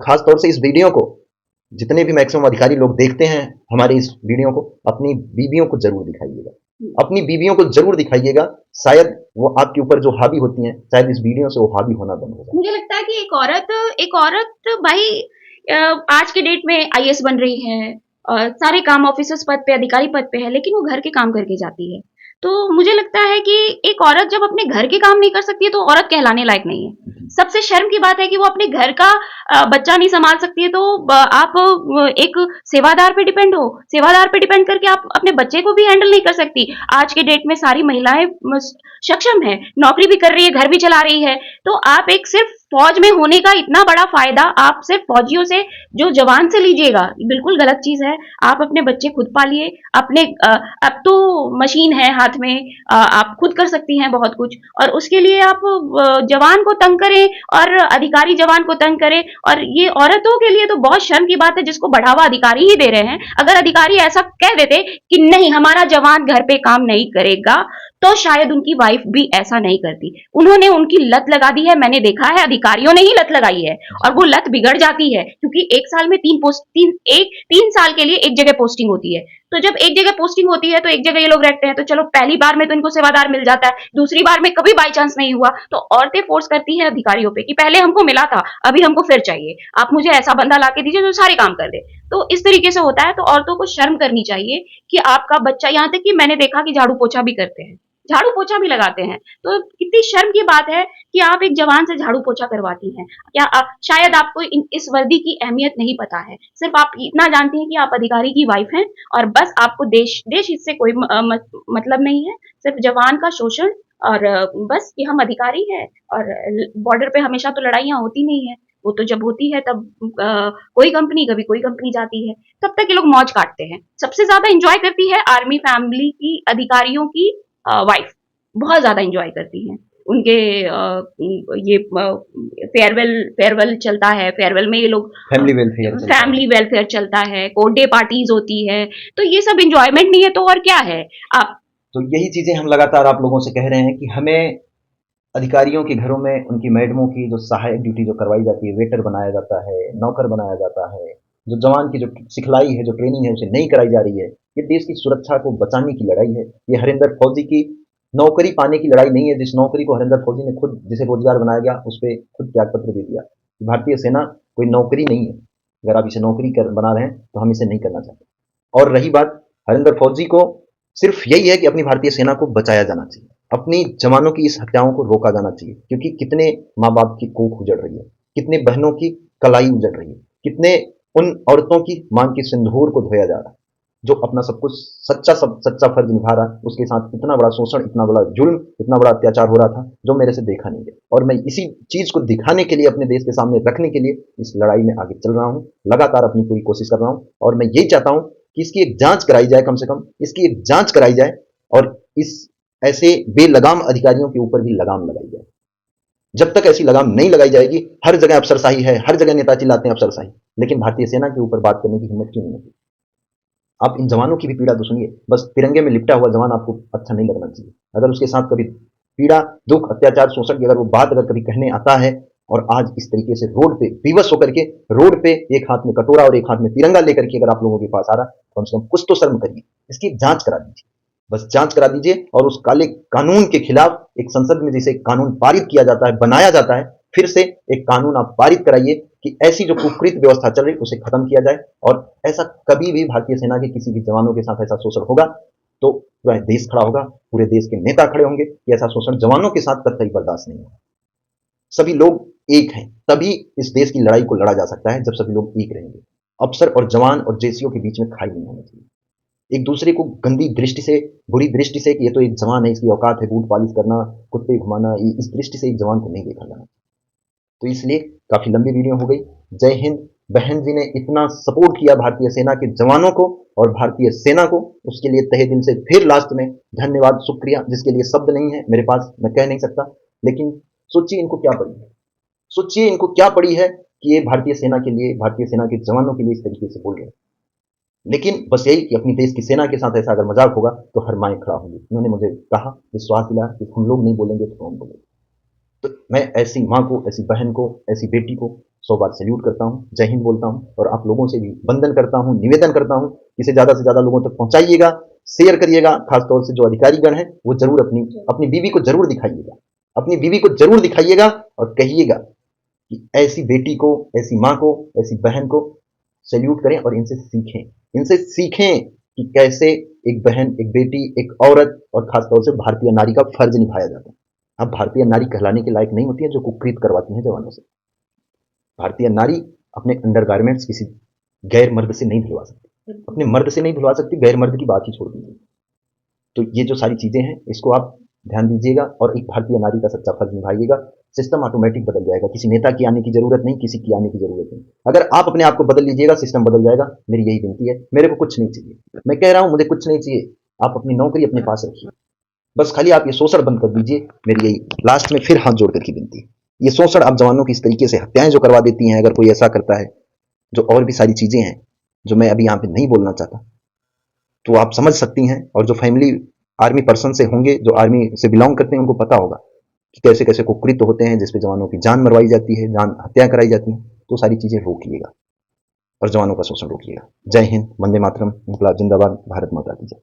खास तौर से इस वीडियो को जितने भी मैक्सिमम अधिकारी लोग देखते हैं हमारे इस वीडियो को, अपनी बीवियों को जरूर दिखाइएगा, अपनी बीवियों को जरूर दिखाइएगा। शायद वो आपके ऊपर जो हावी होती हैं, शायद इस वीडियो से वो हावी होना बंद हो जाए। मुझे लगता है कि एक औरत भाई आज के डेट में आईएएस बन रही है और सारे काम ऑफिसर्स पद पे, अधिकारी पद पे है, लेकिन वो घर के काम करके जाती है। तो मुझे लगता है कि एक औरत जब अपने घर के काम नहीं कर सकती है तो औरत कहलाने लायक नहीं है। सबसे शर्म की बात है कि वो अपने घर का बच्चा नहीं संभाल सकती है, तो आप एक सेवादार पे डिपेंड हो, सेवादार पे डिपेंड करके आप अपने बच्चे को भी हैंडल नहीं कर सकती। आज के डेट में सारी महिलाएं सक्षम है, नौकरी भी कर रही है, घर भी चला रही है। तो आप एक सिर्फ फौज में होने का इतना बड़ा फायदा आप सिर्फ फौजियों से, जो जवान से लीजिएगा, बिल्कुल गलत चीज है। आप अपने बच्चे खुद पालिए, अपने अब तो मशीन है हाथ में, आप खुद कर सकती हैं बहुत कुछ, और उसके लिए आप जवान को तंग करें और अधिकारी जवान को तंग करें। और ये औरतों के लिए तो बहुत शर्म की बात है, जिसको बढ़ावा अधिकारी ही दे रहे हैं। अगर अधिकारी ऐसा कह देते कि नहीं, हमारा जवान घर पे काम नहीं करेगा, तो शायद उनकी वाइफ भी ऐसा नहीं करती। उन्होंने उनकी लत लगा दी है, मैंने देखा है, अधिकारियों ने ही लत लगाई है, और वो लत बिगड़ जाती है, क्योंकि एक साल में तीन साल के लिए एक जगह पोस्टिंग होती है। तो जब एक जगह पोस्टिंग होती है तो एक जगह ये लोग रहते हैं, तो चलो पहली बार में तो इनको सेवादार मिल जाता है, दूसरी बार में कभी बाई चांस नहीं हुआ तो औरतें फोर्स करती हैं अधिकारियों पे कि पहले हमको मिला था, अभी हमको फिर चाहिए, आप मुझे ऐसा बंदा लाके दीजिए जो सारे काम कर दे। तो इस तरीके से होता है। तो औरतों को शर्म करनी चाहिए कि आपका बच्चा, यहाँ तक कि मैंने देखा कि झाड़ू पोछा भी करते हैं, झाड़ू पोछा भी लगाते हैं। तो कितनी शर्म की बात है कि आप एक जवान से झाड़ू पोछा करवाती हैं। क्या शायद आपको इस वर्दी की अहमियत नहीं पता है, सिर्फ आप इतना जानती हैं कि आप अधिकारी की वाइफ हैं, और बस आपको देश हित से कोई मतलब नहीं है, सिर्फ जवान का शोषण, और बस कि हम अधिकारी हैं। और बॉर्डर पे हमेशा तो लड़ाइयाँ होती नहीं है, वो तो जब होती है तब कोई कंपनी, कभी कोई कंपनी जाती है, तब तक ये लोग मौज काटते हैं। सबसे ज्यादा इंजॉय करती है आर्मी फैमिली की, अधिकारियों की वाइफ बहुत ज्यादा इंजॉय करती हैं। उनके ये फेयरवेल चलता है, फेयरवेल में ये लोग फैमिली वेलफेयर चलता है, कोर्ट डे पार्टीज होती है, तो ये सब इंजॉयमेंट नहीं है तो और क्या है। आप तो यही चीजें हम लगातार आप लोगों से कह रहे हैं कि हमें अधिकारियों के घरों में उनकी मैडमों की जो सहायक ड्यूटी जो करवाई जाती है, वेटर बनाया जाता है, नौकर बनाया जाता है, जो जवान की जो सिखलाई है, जो ट्रेनिंग है, उसे नहीं कराई जा रही है। ये देश की सुरक्षा को बचाने की लड़ाई है। ये हरिंदर फौजी की नौकरी पाने की लड़ाई नहीं है, जिस नौकरी को हरिंदर फौजी ने खुद, जिसे रोजगार बनाया गया, उस पर खुद त्याग पत्र दे दिया। भारतीय सेना कोई नौकरी नहीं है। अगर आप इसे नौकरी बना रहे हैं तो हम इसे नहीं करना चाहते। और रही बात हरिंदर फौजी को, सिर्फ यही है कि अपनी भारतीय सेना को बचाया जाना चाहिए, अपनी जवानों की इस हत्याओं को रोका जाना चाहिए, क्योंकि कितने माँ बाप की कोख उजड़ रही है, कितने बहनों की कलाई उजड़ रही है, कितने उन औरतों की मांग के सिंदूर को धोया जा रहा है, जो अपना सब कुछ सच्चा फर्ज निभा रहा है, उसके साथ इतना बड़ा शोषण, इतना बड़ा जुल्म, इतना बड़ा अत्याचार हो रहा था, जो मेरे से देखा नहीं गया। और मैं इसी चीज को दिखाने के लिए, अपने देश के सामने रखने के लिए इस लड़ाई में आगे चल रहा हूँ, लगातार अपनी पूरी कोशिश कर रहा हूँ। और मैं यही चाहता हूँ कि इसकी एक जांच कराई जाए, कम से कम इसकी एक जांच कराई जाए, और इस ऐसे बेलगाम अधिकारियों के ऊपर भी लगाम लगाई जाए। जब तक ऐसी लगाम नहीं लगाई जाएगी, हर जगह अफसरशाही है, हर जगह नेता चिल्लाते हैं अफसरशाही, लेकिन भारतीय सेना के ऊपर बात करने की हिम्मत क्यों नहीं होती? आप इन जवानों की भी पीड़ा तो सुनिए। बस तिरंगे में लिपटा हुआ जवान आपको अच्छा नहीं लगना चाहिए। अगर उसके साथ कभी पीड़ा, दुख, अत्याचार, शोषण की अगर वो बात अगर कभी कहने आता है, और आज इस तरीके से रोड पे विवश होकर के, रोड पे एक हाथ में कटोरा और एक हाथ में तिरंगा लेकर के अगर आप लोगों के पास आ रहा, तो कम से कम कुछ तो शर्म करिए। इसकी जांच करा दीजिए, बस जांच करा दीजिए। और उस काले कानून के खिलाफ एक संसद में जिसे कानून पारित किया जाता है, बनाया जाता है, फिर से एक कानून आप पारित कराइए कि ऐसी जो कुकृत व्यवस्था चल रही उसे खत्म किया जाए। और ऐसा कभी भी भारतीय सेना के किसी भी जवानों के साथ ऐसा शोषण होगा तो पूरा देश खड़ा होगा, पूरे देश के नेता खड़े होंगे कि ऐसा शोषण जवानों के साथ कतई बर्दाश्त नहीं होगा। सभी लोग एक हैं, तभी इस देश की लड़ाई को लड़ा जा सकता है, जब सभी लोग एक रहेंगे। अफसर और जवान और जेसीओ के बीच में खाई नहीं होनी चाहिए। एक दूसरे को गंदी दृष्टि से, बुरी दृष्टि से कि ये तो एक जवान है, इसकी औकात है बूट पालिश करना, कुत्ते घुमाना, इस दृष्टि से एक जवान को नहीं देखा जाना। तो इसलिए काफी लंबी वीडियो हो गई। जय हिंद। बहन जी ने इतना सपोर्ट किया भारतीय सेना के जवानों को और भारतीय सेना को, उसके लिए तहे दिल से फिर लास्ट में धन्यवाद, शुक्रिया, जिसके लिए शब्द नहीं है मेरे पास, मैं कह नहीं सकता। लेकिन सोचिए इनको क्या पड़ी है, सोचिए इनको क्या पड़ी है कि ये भारतीय सेना के लिए, भारतीय सेना के जवानों के लिए इस तरीके से बोल रहे हैं। लेकिन बस यही कि अपनी देश की सेना के साथ ऐसा अगर मजाक होगा तो हर माएँ खड़ा होंगी। उन्होंने मुझे कहा, विश्वास दिलाया कि हम लोग नहीं बोलेंगे तो कौन बोलेगा। तो मैं ऐसी माँ को, ऐसी बहन को, ऐसी बेटी को 100 बार सैल्यूट करता हूँ, जय हिंद बोलता हूँ और आप लोगों से भी वंदन करता हूँ, निवेदन करता हूँ कि इसे ज़्यादा से ज़्यादा लोगों तक पहुँचाइएगा, शेयर करिएगा। खासतौर से जो अधिकारीगण हैं वो ज़रूर अपनी बीवी को ज़रूर दिखाइएगा, अपनी बीवी को ज़रूर दिखाइएगा और कहिएगा कि ऐसी बेटी को, ऐसी माँ को, ऐसी बहन को सैल्यूट करें और इनसे सीखें कि कैसे एक बहन, एक बेटी, एक औरत और खासतौर से भारतीय नारी का फर्ज निभाया जाता है। अब भारतीय नारी कहलाने के लायक नहीं होती है जो कुकृत करवाती हैं जवानों से। भारतीय नारी अपने अंडरगारमेंट्स किसी गैर मर्द से नहीं धुलवा सकती, अपने मर्द से नहीं धुलवा सकती, गैर मर्द की बात ही छोड़ दीजिए। तो ये जो सारी चीज़ें हैं इसको आप ध्यान दीजिएगा और एक भारतीय नारी का सच्चा फर्ज निभाइएगा। सिस्टम ऑटोमेटिक बदल जाएगा, किसी नेता की आने की जरूरत नहीं, किसी की आने की जरूरत नहीं। अगर आप अपने आप को बदल लीजिएगा सिस्टम बदल जाएगा। मेरी यही विनती है। मेरे को कुछ नहीं चाहिए, मैं कह रहा हूं मुझे कुछ नहीं चाहिए। आप अपनी नौकरी अपने पास रखिए, बस खाली आप ये शोषण बंद कर दीजिए। मेरी यही लास्ट में फिर हाथ जोड़ करके विनती है। ये शोषण आप जवानों की इस तरीके से हत्याएं जो करवा देती हैं, अगर कोई ऐसा करता है, जो और भी सारी चीजें हैं जो मैं अभी यहाँ पे नहीं बोलना चाहता, तो आप समझ सकती हैं। और जो फैमिली आर्मी पर्सन से होंगे, जो आर्मी से बिलोंग करते हैं, उनको पता होगा कि कैसे कैसे कुकृत्य होते हैं जिसपे जवानों की जान मरवाई जाती है, जान हत्या कराई जाती है। तो सारी चीजें रोकिएगा और जवानों का शोषण रोकिएगा। जय हिंद, वंदे मातरम, इंकलाब जिंदाबाद, भारत माता की जय।